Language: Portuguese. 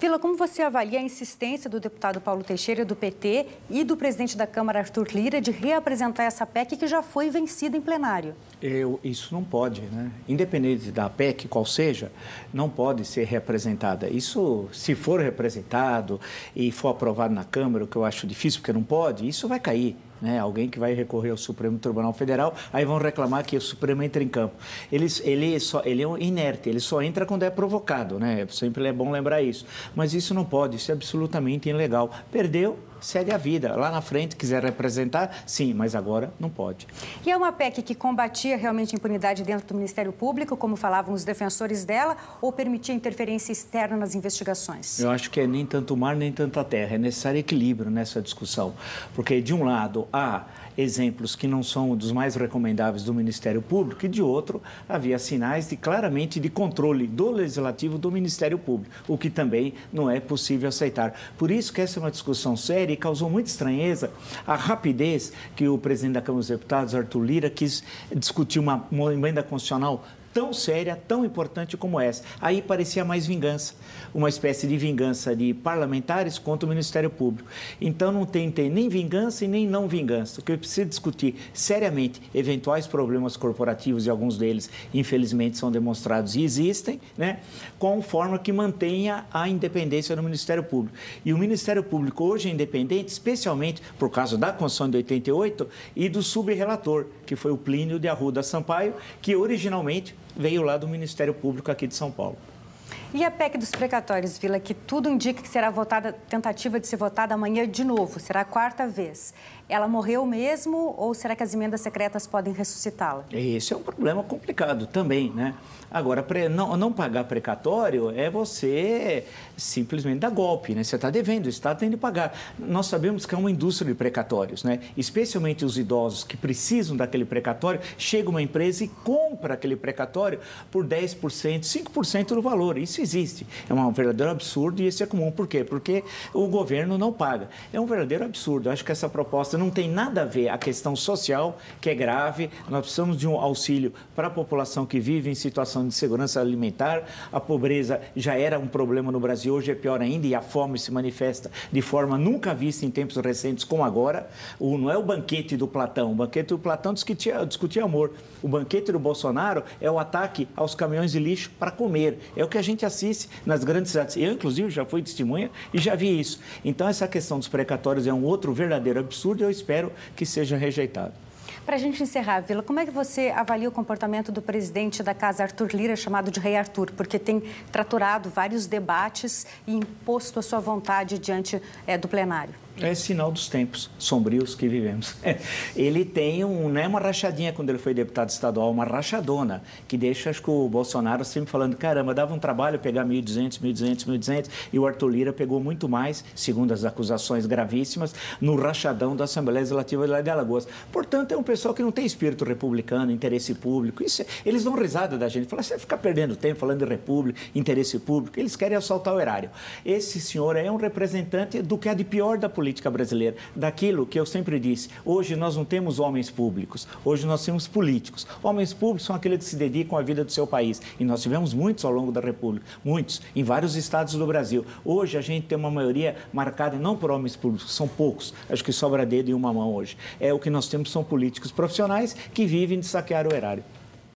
Vila, como você avalia a insistência do deputado Paulo Teixeira, do PT, e do presidente da Câmara, Arthur Lira, de reapresentar essa PEC que já foi vencida em plenário? Isso não pode, né? Independente da PEC, qual seja, não pode ser reapresentada. Isso, se for representado e for aprovado na Câmara, o que eu acho difícil, porque não pode, isso vai cair. Né? Alguém que vai recorrer ao Supremo Tribunal Federal, aí vão reclamar que o Supremo entra em campo. Ele é um inerte, ele só entra quando é provocado, né? Sempre é bom lembrar isso. Mas isso não pode, isso é absolutamente ilegal. Perdeu, segue a vida. Lá na frente, quiser representar, sim, mas agora não pode. E é uma PEC que combatia realmente a impunidade dentro do Ministério Público, como falavam os defensores dela, ou permitia interferência externa nas investigações? Eu acho que é nem tanto o mar, nem tanto a terra. É necessário equilíbrio nessa discussão. Porque, de um lado, há exemplos que não são dos mais recomendáveis do Ministério Público e, de outro, havia sinais claramente de controle do Legislativo do Ministério Público, o que também não é possível aceitar. Por isso que essa é uma discussão séria e causou muita estranheza a rapidez que o presidente da Câmara dos Deputados, Arthur Lira, quis discutir uma emenda constitucional tão séria, tão importante como essa. Aí parecia mais vingança, uma espécie de vingança de parlamentares contra o Ministério Público. Então não tem nem vingança e nem não vingança. O que eu preciso discutir seriamente eventuais problemas corporativos, e alguns deles, infelizmente, são demonstrados e existem, né, com forma que mantenha a independência do Ministério Público. E o Ministério Público hoje é independente, especialmente por causa da Constituição de 88 e do subrelator, que foi o Plínio de Arruda Sampaio, que originalmente veio lá do Ministério Público aqui de São Paulo. E a PEC dos precatórios, Vila, que tudo indica que será votada, tentativa de ser votada amanhã de novo, será a quarta vez. Ela morreu mesmo ou será que as emendas secretas podem ressuscitá-la? Esse é um problema complicado também, né? Agora, não pagar precatório é você simplesmente dar golpe, né? Você está devendo, o Estado tem de pagar. Nós sabemos que é uma indústria de precatórios, né? Especialmente os idosos que precisam daquele precatório, chega uma empresa e compra aquele precatório por 10%, 5% do valor. Isso existe. É um verdadeiro absurdo e isso é comum. Por quê? Porque o governo não paga. É um verdadeiro absurdo. Eu acho que essa proposta não tem nada a ver a questão social, que é grave. Nós precisamos de um auxílio para a população que vive em situação de segurança alimentar. A pobreza já era um problema no Brasil, hoje é pior ainda, e a fome se manifesta de forma nunca vista em tempos recentes como agora. Não é o banquete do Platão. O banquete do Platão discutia amor. O banquete do Bolsonaro é o ataque aos caminhões de lixo para comer. É o que a gente assiste nas grandes cidades. Eu, inclusive, já fui testemunha e já vi isso. Então, essa questão dos precatórios é um outro verdadeiro absurdo e eu espero que seja rejeitado. Para a gente encerrar, Vila, como é que você avalia o comportamento do presidente da Casa, Arthur Lira, chamado de Rei Arthur, porque tem tratorado vários debates e imposto a sua vontade diante do plenário? É sinal dos tempos sombrios que vivemos. Ele tem não é uma rachadinha quando ele foi deputado estadual, uma rachadona, que deixa, acho que o Bolsonaro sempre falando, caramba, dava um trabalho pegar 1.200, 1.200, 1.200, e o Arthur Lira pegou muito mais, segundo as acusações gravíssimas, no rachadão da Assembleia Legislativa de Alagoas. Portanto, é um pessoal que não tem espírito republicano, interesse público. Eles dão risada da gente, falam, você fica perdendo tempo falando de república, interesse público, eles querem assaltar o erário. Esse senhor é um representante do que há de pior da política brasileira, daquilo que eu sempre disse, hoje nós não temos homens públicos, hoje nós temos políticos. Homens públicos são aqueles que se dedicam à vida do seu país, e nós tivemos muitos ao longo da República, muitos, em vários estados do Brasil. Hoje a gente tem uma maioria marcada não por homens públicos, são poucos, acho que sobra dedo em uma mão hoje. O que nós temos são políticos profissionais que vivem de saquear o erário.